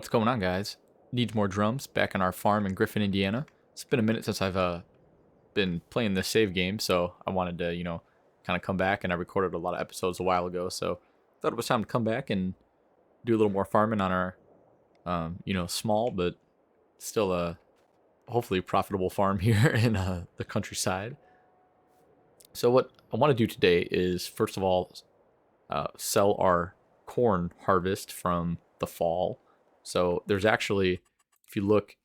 What's going on, guys? Needs more drums back on our farm in Griffin, Indiana. It's been a minute since I've been playing this save game, so I wanted to, kind of come back, and I recorded a lot of episodes a while ago, so thought it was time to come back and do a little more farming on our, small but still a hopefully profitable farm here in the countryside. So what I want to do today is, first of all, sell our corn harvest from the fall. So there's actually, if you look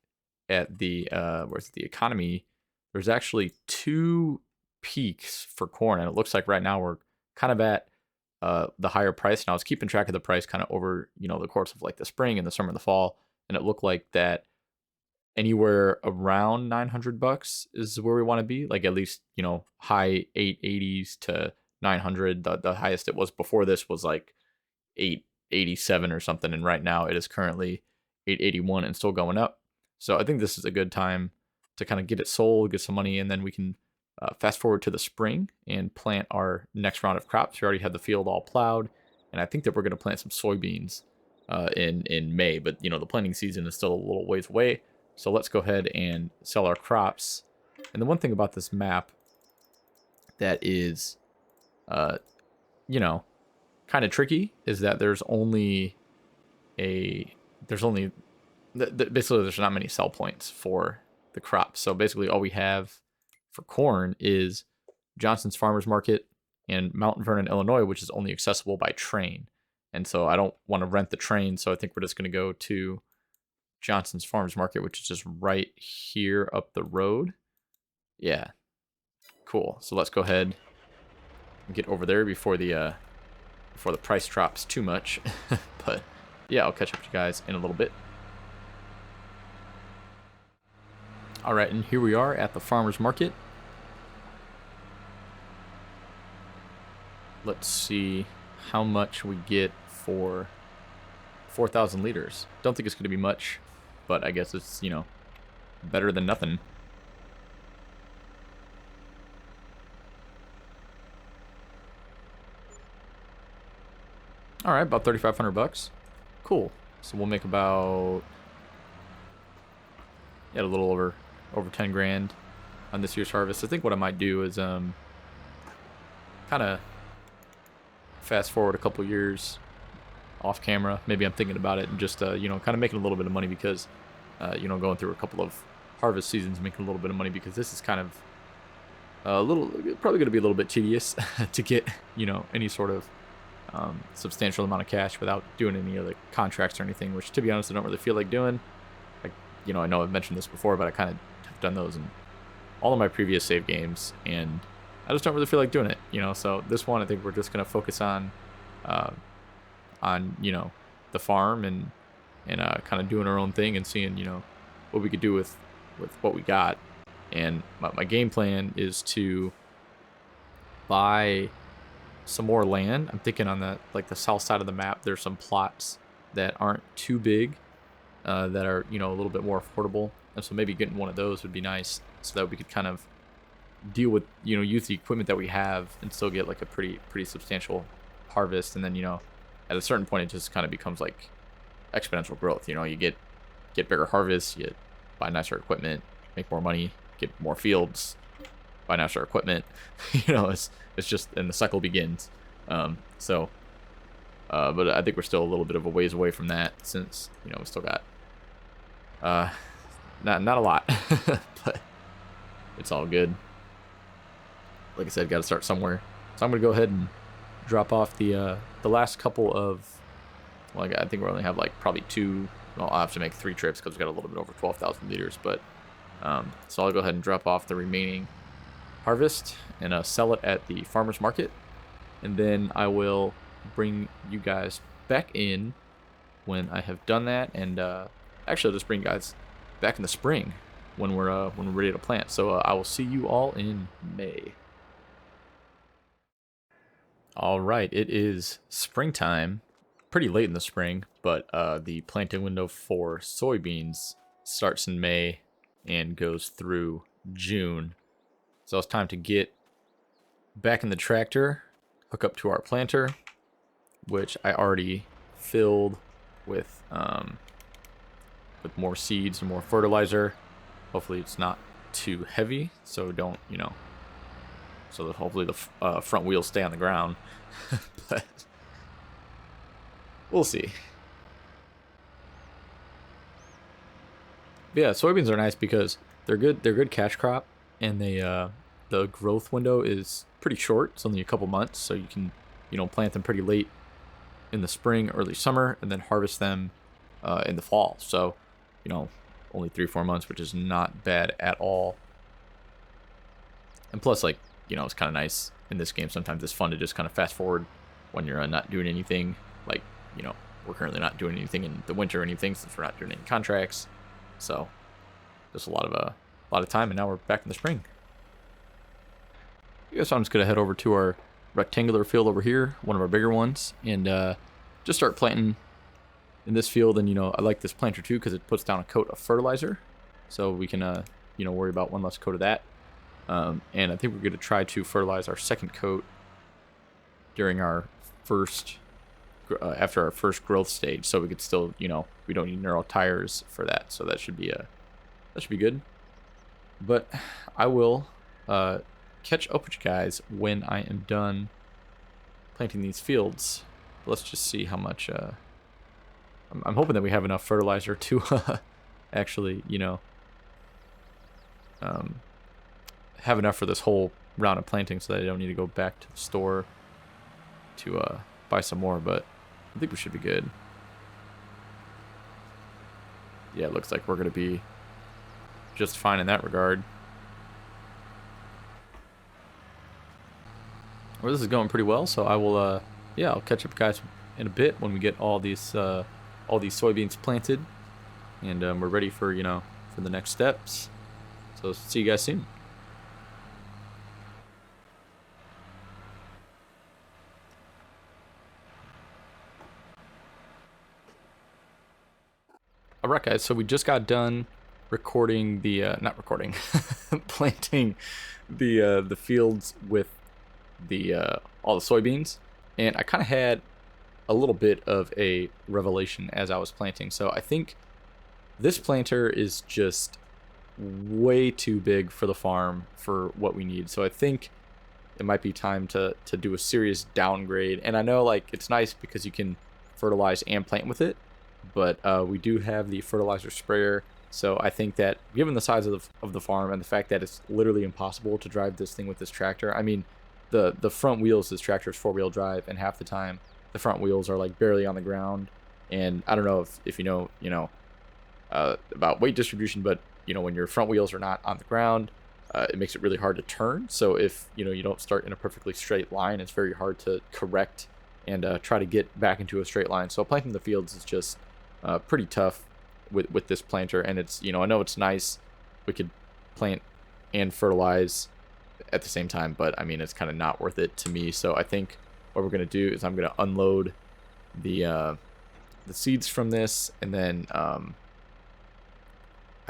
at the where's the economy, there's actually two peaks for corn, and it looks like right now we're kind of at the higher price. And I was keeping track of the price kind of over the course of like the spring and the summer and the fall, and it looked like that anywhere around $900 is where we want to be, like at least high 880s to 900. The highest it was before this was like 887 or something, and right now it is currently 881 and still going up. So I think this is a good time to kind of get it sold, get some money, and then we can fast forward to the spring and plant our next round of crops. We already have the field all plowed, and I think that we're going to plant some soybeans in May, but the planting season is still a little ways away. So let's go ahead and sell our crops. And the one thing about this map that is, kind of tricky is that basically there's not many sell points for the crops. So basically all we have for corn is Johnson's Farmers Market and Mount Vernon, Illinois, which is only accessible by train. And so I don't want to rent the train, so I think we're just going to go to Johnson's Farmers Market, which is just right here up the road. Yeah, cool. So let's go ahead and get over there before the price drops too much. But yeah, I'll catch up with you guys in a little bit. All right, and here we are at the farmers market. Let's see how much we get for 4,000 liters. Don't think it's going to be much, but I guess it's, better than nothing. All right, about 3,500 bucks. Cool. So we'll make about a little over 10 grand on this year's harvest. I think what I might do is kind of fast forward a couple years off camera. Maybe I'm thinking about it and just kind of making a little bit of money because going through a couple of harvest seasons, making a little bit of money, because this is kind of probably going to be a little bit tedious to get any sort of substantial amount of cash without doing any other contracts or anything, which, to be honest, I don't really feel like doing. Like, I know I've mentioned this before, but I kind of have done those in all of my previous save games, and I just don't really feel like doing it, So this one, I think we're just going to focus on the farm and kind of doing our own thing and seeing, what we could do with what we got. And my game plan is to buy some more land. I'm thinking on the south side of the map, there's some plots that aren't too big, that are a little bit more affordable, and so maybe getting one of those would be nice, so that we could kind of deal with use the equipment that we have and still get like a pretty substantial harvest. And then at a certain point it just kind of becomes like exponential growth. You get bigger harvests, you buy nicer equipment, make more money, get more fields, buy nicer equipment. It's just, and the cycle begins. But I think we're still a little bit of a ways away from that, since we still got not a lot. But it's all good. Like I said, got to start somewhere. So I'm gonna go ahead and drop off the last couple of, well, I think we only have like probably two. Well, I'll have to make 3 trips because we got a little bit over 12,000 liters. But so I'll go ahead and drop off the remaining harvest and sell it at the farmers market, and then I will bring you guys back in when I have done that. And actually, I'll just bring you guys back in the spring when we're ready to plant. So I will see you all in May. All right, it is springtime, pretty late in the spring, but the planting window for soybeans starts in May and goes through June. So it's time to get back in the tractor, hook up to our planter, which I already filled with with more seeds and more fertilizer. Hopefully it's not too heavy, so don't, so that hopefully the front wheels stay on the ground. But we'll see. But yeah, soybeans are nice because they're good. They're good cash crop, and the growth window is pretty short. It's only a couple months, so you can plant them pretty late in the spring, early summer, and then harvest them in the fall. So only 3-4 months, which is not bad at all. And plus, like, it's kind of nice in this game. Sometimes it's fun to just kind of fast forward when you're not doing anything. Like, we're currently not doing anything in the winter or anything since we're not doing any contracts. So just a lot of time, and now we're back in the spring. I guess I'm just gonna head over to our rectangular field over here, one of our bigger ones, and just start planting in this field. And I like this planter too because it puts down a coat of fertilizer, so we can worry about one less coat of that. And I think we're gonna try to fertilize our second coat during our first after our first growth stage, so we could still we don't need neural tires for that, so that should be good. But I will catch up with you guys when I am done planting these fields. Let's just see how much I'm hoping that we have enough fertilizer to actually have enough for this whole round of planting, so that I don't need to go back to the store to buy some more. But I think we should be good. Yeah, it looks like we're going to be just fine in that regard. Well, this is going pretty well, so I will, I'll catch up guys in a bit when we get all these soybeans planted, and we're ready for for the next steps. So see you guys soon. Alright guys, so we just got done recording not recording, planting the fields with all the soybeans, and I kind of had a little bit of a revelation as I was planting. So I think this planter is just way too big for the farm for what we need. So I think it might be time to do a serious downgrade. And I know, like, it's nice because you can fertilize and plant with it, but we do have the fertilizer sprayer. So I think that given the size of the farm and the fact that it's literally impossible to drive this thing with this tractor, I mean, the front wheels, this tractor is 4-wheel drive, and half the time the front wheels are like barely on the ground. And I don't know if you know about weight distribution, but when your front wheels are not on the ground, it makes it really hard to turn. So if you don't start in a perfectly straight line, it's very hard to correct and try to get back into a straight line. So planting the fields is just pretty tough with this planter. And it's I know it's nice, we could plant and fertilize at the same time, but I mean, it's kind of not worth it to me. So I think what we're gonna do is I'm gonna unload the seeds from this, and then I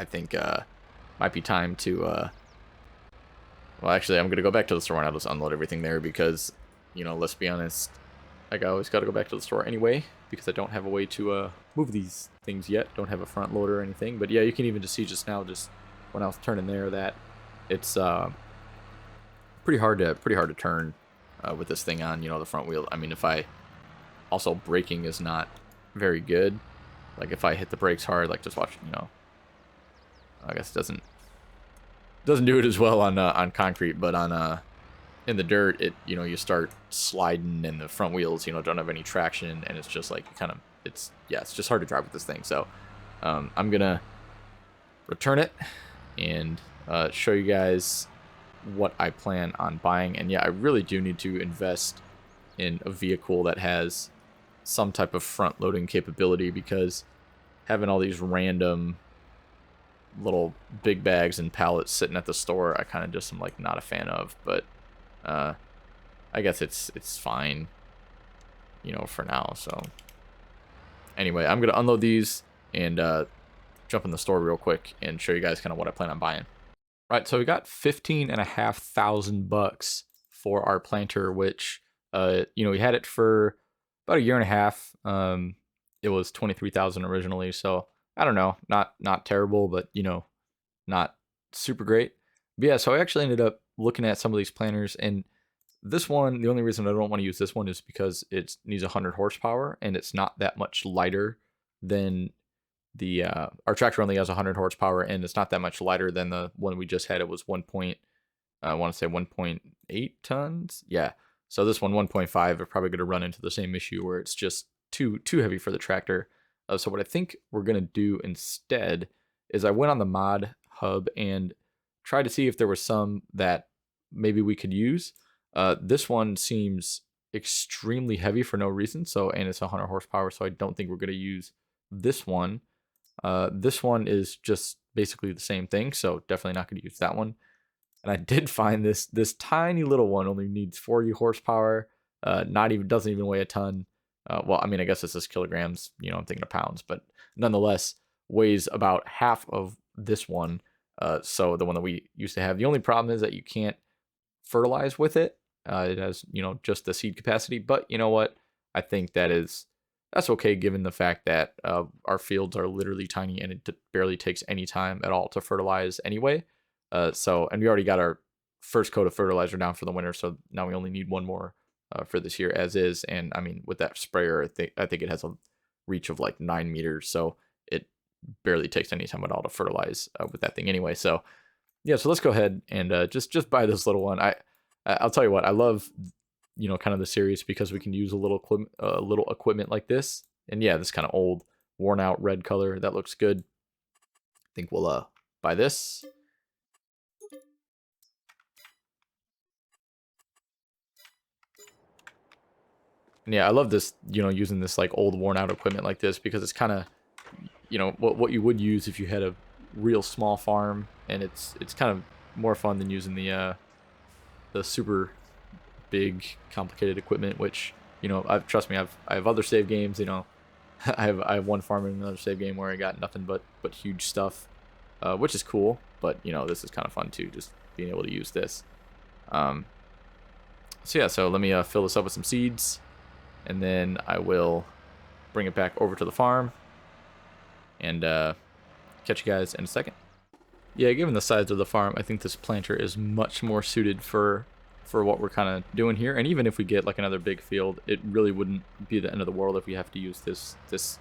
think might be time to well, actually, I'm gonna go back to the store and I'll just unload everything there, because let's be honest, I always gotta go back to the store anyway, because I don't have a way to move these things yet. Don't have a front loader or anything. But yeah, you can even just see just now, just when I was turning there, that it's pretty hard to turn with this thing on the front wheel. I mean, also braking is not very good. Like if I hit the brakes hard, like just watch, I guess it doesn't do it as well on concrete, but on in the dirt, it you start sliding, and the front wheels don't have any traction, and it's just like it's just hard to drive with this thing. So I'm gonna return it and show you guys what I plan on buying. And yeah, I really do need to invest in a vehicle that has some type of front loading capability, because having all these random little big bags and pallets sitting at the store, I kind of just am like not a fan of. But I guess it's fine for now. So anyway, I'm gonna unload these and jump in the store real quick and show you guys kind of what I plan on buying. Right, so we got $15,500 for our planter, which we had it for about a year and a half. It was $23,000 originally, so I don't know, not terrible, but you know, not super great. But yeah, so I actually ended up looking at some of these planters, and this one, the only reason I don't want to use this one is because it needs 100 horsepower, and it's not that much lighter than the our tractor only has 100 horsepower, and it's not that much lighter than the one we just had. It was 1. I want to say 1.8 tons. Yeah. So this one 1.5 are probably going to run into the same issue where it's just too heavy for the tractor. So what I think we're going to do instead is I went on the mod hub and tried to see if there was some that maybe we could use. This one seems extremely heavy for no reason. So, and it's 100 horsepower. So I don't think we're going to use this one. This one is just basically the same thing. So definitely not going to use that one. And I did find this tiny little one only needs 40 horsepower. Not even doesn't even weigh a ton. Well, I mean, I guess this is kilograms. You know, I'm thinking of pounds, but nonetheless weighs about half of this one. So the one that we used to have. The only problem is that you can't fertilize with it. It has, you know, just the seed capacity. But you know what? I think that's okay given the fact that our fields are literally tiny and it barely takes any time at all to fertilize anyway. And we already got our first coat of fertilizer down for the winter, so now we only need one more for this year as is. And I mean, with that sprayer, I think it has a reach of like 9 meters, so it barely takes any time at all to fertilize with that thing anyway. So yeah, so let's go ahead and just buy this little one. I'll tell you what, I love, you know, kind of the series because we can use a little equipment like this. And yeah, this kind of old, worn out red color that looks good. I think we'll buy this. And yeah, I love this, you know, using this like old worn out equipment like this because it's kind of, you know, what you would use if you had a real small farm, and it's kind of more fun than using the super big complicated equipment, which, you know, trust me, I have other save games, you know. I have one farm in another save game where I got nothing but huge stuff, which is cool, but you know, this is kind of fun too, just being able to use this. So yeah, so let me fill this up with some seeds, and then I will bring it back over to the farm and catch you guys in a second. Yeah, given the size of the farm, I think this planter is much more suited for what we're kind of doing here. And even if we get like another big field, it really wouldn't be the end of the world if we have to use this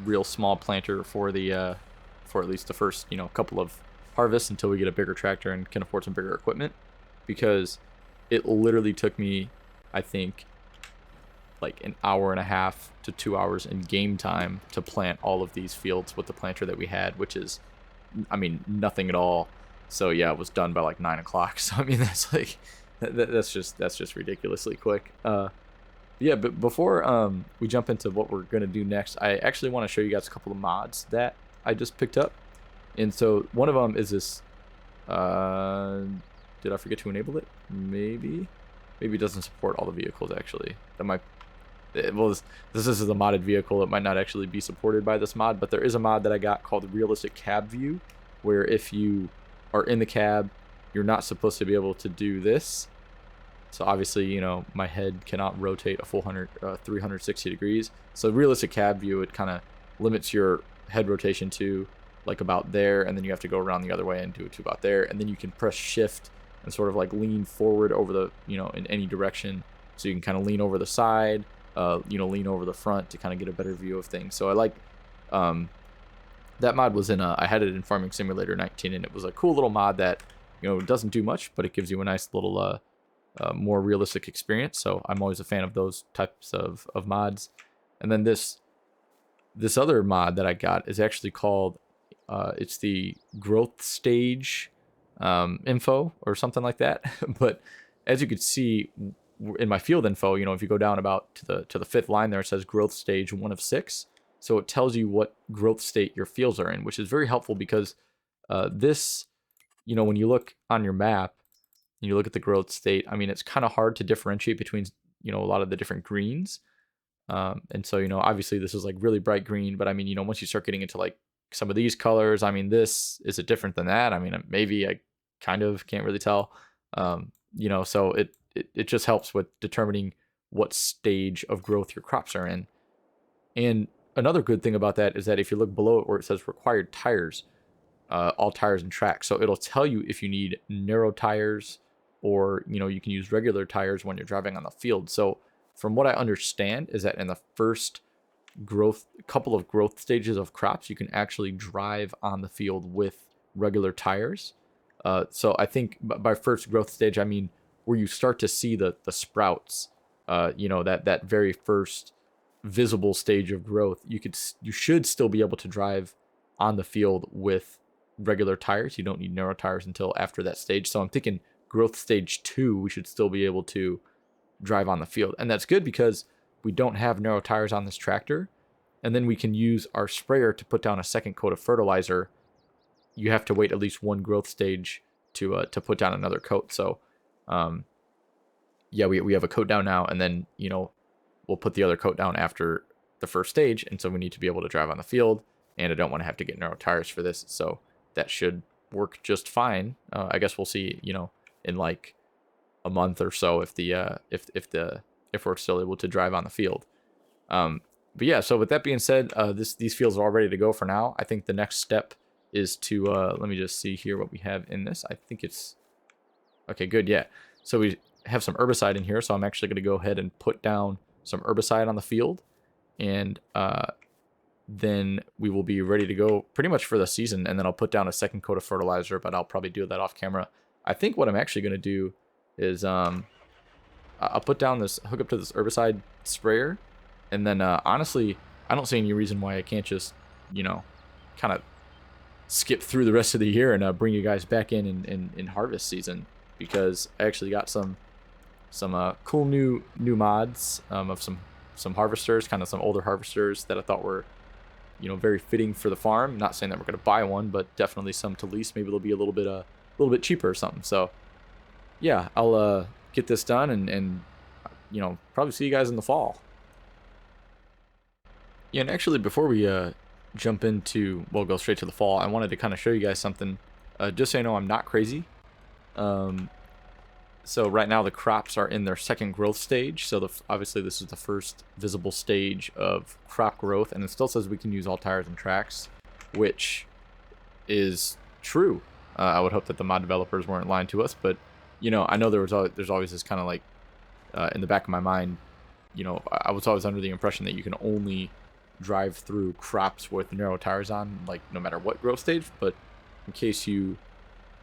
real small planter for the for at least the first, you know, couple of harvests until we get a bigger tractor and can afford some bigger equipment. Because it literally took me, I think, like an hour and a half to 2 hours in game time to plant all of these fields with the planter that we had, which is, I mean, nothing at all. So yeah, it was done by like 9 o'clock. So I mean, that's like, that's just ridiculously quick. Yeah, but before we jump into what we're gonna do next, I actually want to show you guys a couple of mods that I just picked up. And so one of them is this. Did I forget to enable it? Maybe it doesn't support all the vehicles actually. That might. Well, this is a modded vehicle. It might not actually be supported by this mod, but there is a mod that I got called Realistic Cab View, where if you are in the cab, you're not supposed to be able to do this. So obviously, you know, my head cannot rotate a full 360 degrees. So Realistic Cab View, it kind of limits your head rotation to like about there, and then you have to go around the other way and do it to about there, and then you can press shift and sort of like lean forward over the, you know, in any direction. So you can kind of lean over the side, you know, lean over the front to kind of get a better view of things. So I like, that mod was in, I had it in Farming Simulator 19, and it was a cool little mod that, you know, doesn't do much, but it gives you a nice little, more realistic experience. So I'm always a fan of those types of mods. And then this other mod that I got is actually called, it's the growth stage info or something like that. But as you could see in my field info, you know, if you go down about to the fifth line there, it says growth stage 1 of 6. So it tells you what growth state your fields are in, which is very helpful because this, you know, when you look on your map and you look at the growth state, I mean, it's kind of hard to differentiate between, you know, a lot of the different greens. And so, you know, obviously this is like really bright green, but I mean, you know, once you start getting into like some of these colors, I mean, this is it different than that. I mean, maybe I kind of can't really tell. You know, so it just helps with determining what stage of growth your crops are in. And another good thing about that is that if you look below it where it says required tires, all tires and tracks, so it'll tell you if you need narrow tires or you can use regular tires when you're driving on the field. So from what I understand is that in the first couple of growth stages of crops, you can actually drive on the field with regular tires. So I think by first growth stage, I mean where you start to see the sprouts. That very first visible stage of growth, you should still be able to drive on the field with regular tires. You don't need narrow tires until after that stage. So I'm thinking growth stage 2, we should still be able to drive on the field. And that's good because we don't have narrow tires on this tractor. And then we can use our sprayer to put down a second coat of fertilizer. You have to wait at least one growth stage to put down another coat. So, we have a coat down now, and then, we'll put the other coat down after the first stage. And so we need to be able to drive on the field, and I don't want to have to get narrow tires for this. So that should work just fine. I guess we'll see, in like a month or so if we're still able to drive on the field. But yeah, so with that being said, these fields are all ready to go for now. I think the next step is to, let me just see here what we have in this. I think it's, okay, good, yeah. So we have some herbicide in here, so I'm actually going to go ahead and put down some herbicide on the field, and then we will be ready to go pretty much for the season, and then I'll put down a second coat of fertilizer, but I'll probably do that off camera. I think what I'm actually going to do is I'll put down hook up to this herbicide sprayer, and then honestly, I don't see any reason why I can't just, kind of skip through the rest of the year and bring you guys back in harvest season, because I actually got some cool new mods of some harvesters, kind of some older harvesters that I thought were, very fitting for the farm. Not saying that we're going to buy one, but definitely some to lease. Maybe they'll be a little bit cheaper or something. So yeah, I'll get this done and probably see you guys in the fall. Yeah, and actually before we jump into, go straight to the fall, I wanted to kind of show you guys something, just so you know I'm not crazy. So right now the crops are in their second growth stage. So obviously this is the first visible stage of crop growth, and it still says we can use all tires and tracks, which is true. I would hope that the mod developers weren't lying to us, but I know there's always this kind of like in the back of my mind, I was always under the impression that you can only drive through crops with narrow tires on, like no matter what growth stage. But in case you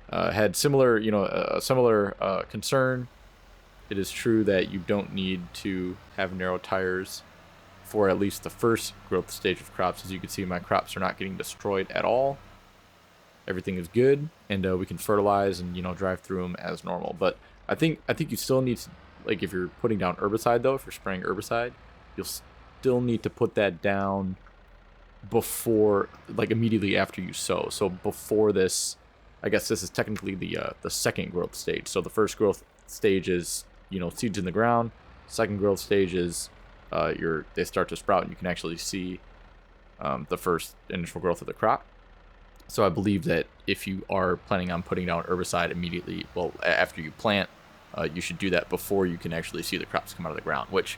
had similar, a similar concern, it is true that you don't need to have narrow tires for at least the first growth stage of crops. As you can see, my crops are not getting destroyed at all. Everything is good, and we can fertilize and drive through them as normal. But I think you still need to, like, if you're putting down herbicide though, if you're spraying herbicide, you'll still need to put that down before, like, immediately after you sow. So before this, I guess this is technically the second growth stage. So the first growth stage is seeds in the ground. Second growth stage is they start to sprout, and you can actually see the first initial growth of the crop. So I believe that if you are planning on putting down herbicide immediately, after you plant, you should do that before you can actually see the crops come out of the ground. Which,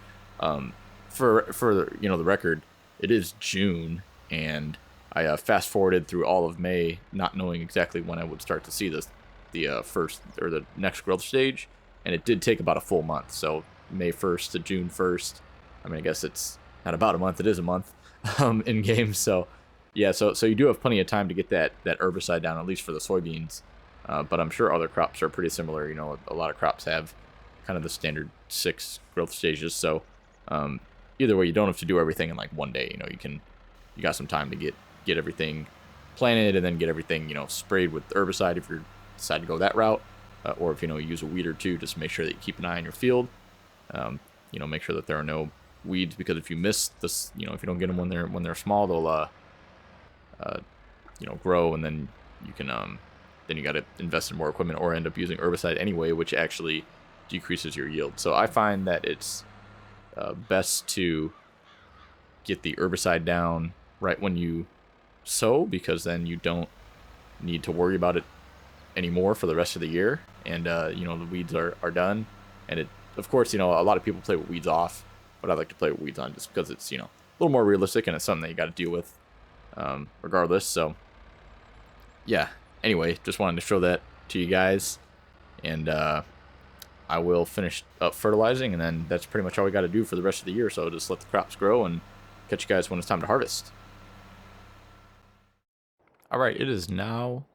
for the record, it is June, and I fast forwarded through all of May, not knowing exactly when I would start to see the first or the next growth stage, and it did take about a full month. So May 1st to June 1st. I mean, I guess it's not about a month; it is a month in game. So yeah, so you do have plenty of time to get that herbicide down, at least for the soybeans. But I'm sure other crops are pretty similar. A lot of crops have kind of the standard 6 growth stages. So either way, you don't have to do everything in like one day. You got some time to get everything planted and then get everything sprayed with herbicide if you decide to go that route, or if you use a weed or two, just make sure that you keep an eye on your field. Make sure that there are no weeds, because if you miss this, if you don't get them when they're small, they'll grow, and then you can then you got to invest in more equipment or end up using herbicide anyway, which actually decreases your yield. So I find that it's best to get the herbicide down right when you sow, because then you don't need to worry about it anymore for the rest of the year, and the weeds are done. And it, of course, a lot of people play with weeds off, but I like to play with weeds on just because it's little more realistic, and it's something that you got to deal with regardless. So yeah. Anyway, just wanted to show that to you guys, and I will finish up fertilizing, and then that's pretty much all we got to do for the rest of the year. So just let the crops grow and catch you guys when it's time to harvest. All right, it is now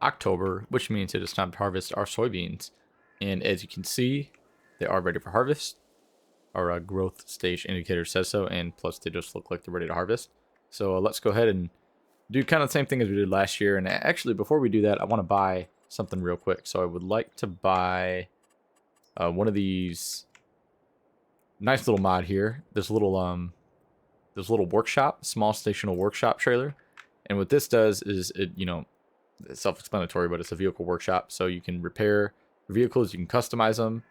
October, which means it is time to harvest our soybeans. And as you can see, they are ready for harvest. Our growth stage indicator says so, and plus they just look like they're ready to harvest. So let's go ahead and do kind of the same thing as we did last year. And actually, before we do that, I want to buy something real quick. So I would like to buy one of these nice little mod here. This little workshop, small stational workshop trailer. And what this does is it, it's self-explanatory, but it's a vehicle workshop. So you can repair vehicles, you can customize them,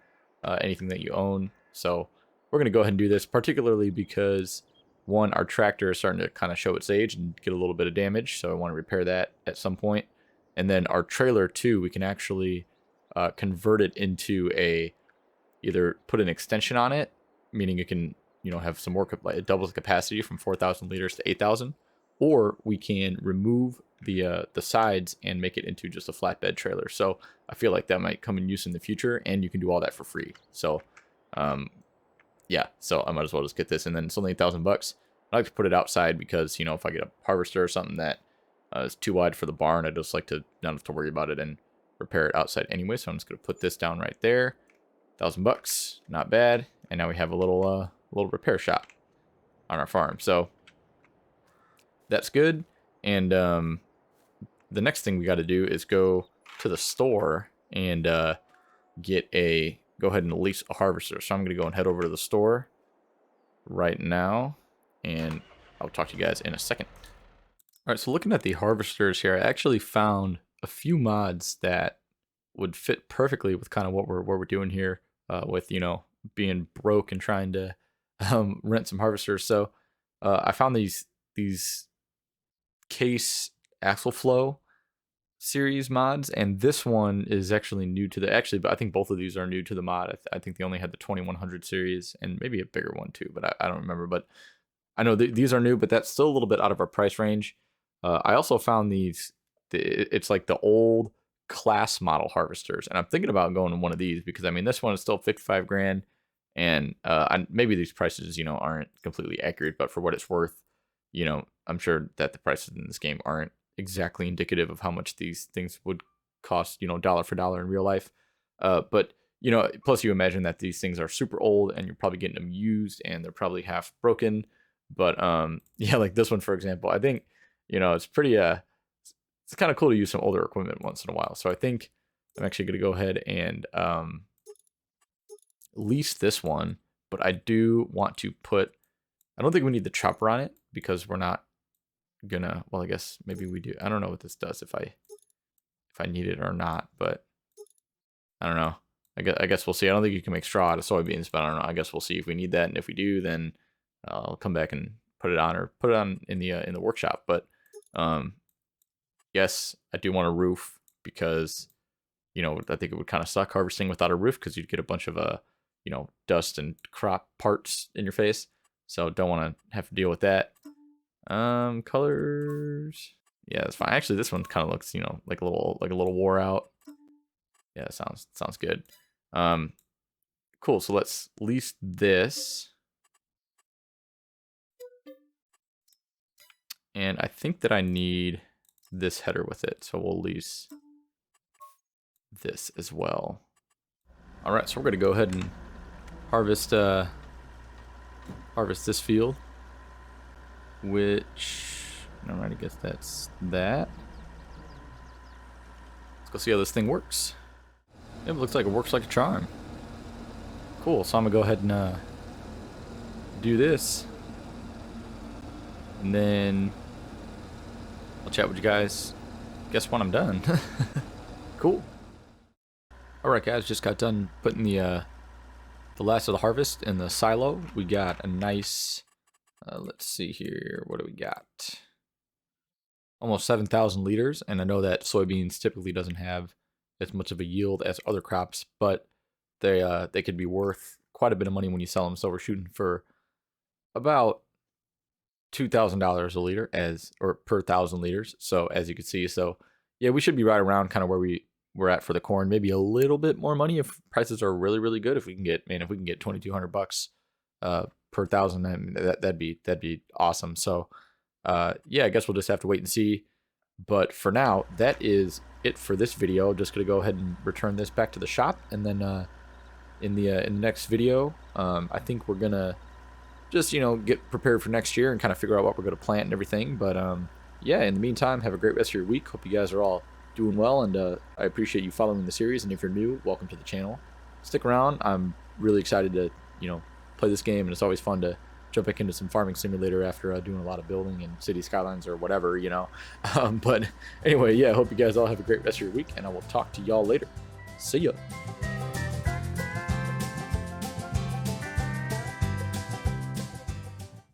anything that you own. So we're going to go ahead and do this, particularly because, one, our tractor is starting to kind of show its age and get a little bit of damage. So I want to repair that at some point. And then our trailer, too, we can actually convert it into either put an extension on it, meaning it can, have some more, like it doubles the capacity from 4,000 liters to 8,000. Or we can remove the sides and make it into just a flatbed trailer. So I feel like that might come in use in the future, and you can do all that for free. So, yeah. So I might as well just get this, and then it's only $8,000. I like to put it outside because if I get a harvester or something that is too wide for the barn, I just like to not have to worry about it and repair it outside anyway. So I'm just gonna put this down right there. $1,000, not bad. And now we have a little repair shop on our farm. So that's good. And the next thing we got to do is go to the store and go ahead and lease a harvester. So I'm going to go and head over to the store right now, and I'll talk to you guys in a second. All right, so looking at the harvesters here, I actually found a few mods that would fit perfectly with kind of what we're doing here, with being broke and trying to rent some harvesters. So I found these case axle flow series mods, and this one is actually new to but I think both of these are new to the mod. I think they only had the 2100 series and maybe a bigger one too, but I don't remember. But I know these are new, but that's still a little bit out of our price range. I also found it's like the old Claas model harvesters, and I'm thinking about going to one of these because this one is still 55 grand, and maybe these prices aren't completely accurate, but for what it's worth, I'm sure that the prices in this game aren't exactly indicative of how much these things would cost, dollar for dollar in real life. But plus you imagine that these things are super old and you're probably getting them used and they're probably half broken. But yeah, like this one, for example, I think, it's pretty, it's kind of cool to use some older equipment once in a while. So I think I'm actually going to go ahead and lease this one, but I do want to I don't think we need the chopper on it because we're not gonna, well, I guess maybe we do. I don't know what this does, if I need it or not, but I don't know. I guess we'll see. I don't think you can make straw out of soybeans, but I don't know. I guess we'll see if we need that, and if we do, then I'll come back and put it on in the workshop. But yes, I do want a roof because I think it would kind of suck harvesting without a roof because you'd get a bunch of dust and crop parts in your face. So don't want to have to deal with that. Colors. Yeah, that's fine. Actually, this one kind of looks, like a little wore out. Yeah, sounds good. Cool. So let's lease this. And I think that I need this header with it, so we'll lease this as well. All right, so we're gonna go ahead and harvest this field, which, all right, I guess that's that. Let's go see how this thing works. It looks like it works like a charm. Cool, so I'm gonna go ahead and do this, and then I'll chat with you guys. Guess when I'm done. Cool. All right, guys, just got done putting the last of the harvest in the silo. We got a nice, let's see here, what do we got? Almost 7,000 liters, and I know that soybeans typically doesn't have as much of a yield as other crops, but they could be worth quite a bit of money when you sell them. So we're shooting for about $2,000 a liter or per 1,000 liters. So as you can see, so yeah, we should be right around kind of where we're at for the corn. Maybe a little bit more money if prices are really, really good. If we can get, man, if we can get $2,200 per thousand, I mean, that'd be awesome. So yeah, I guess we'll just have to wait and see. But for now, that is it for this video. I'm just gonna go ahead and return this back to the shop, and then in the next video, I think we're gonna just get prepared for next year and kind of figure out what we're gonna plant and everything. But yeah, in the meantime, have a great rest of your week. Hope you guys are all doing well, and I appreciate you following the series. And if you're new, welcome to the channel. Stick around. I'm really excited to play this game, and it's always fun to jump back into some farming simulator after doing a lot of building in city skylines or whatever, but anyway, yeah, I hope you guys all have a great rest of your week, and I will talk to y'all later. See ya.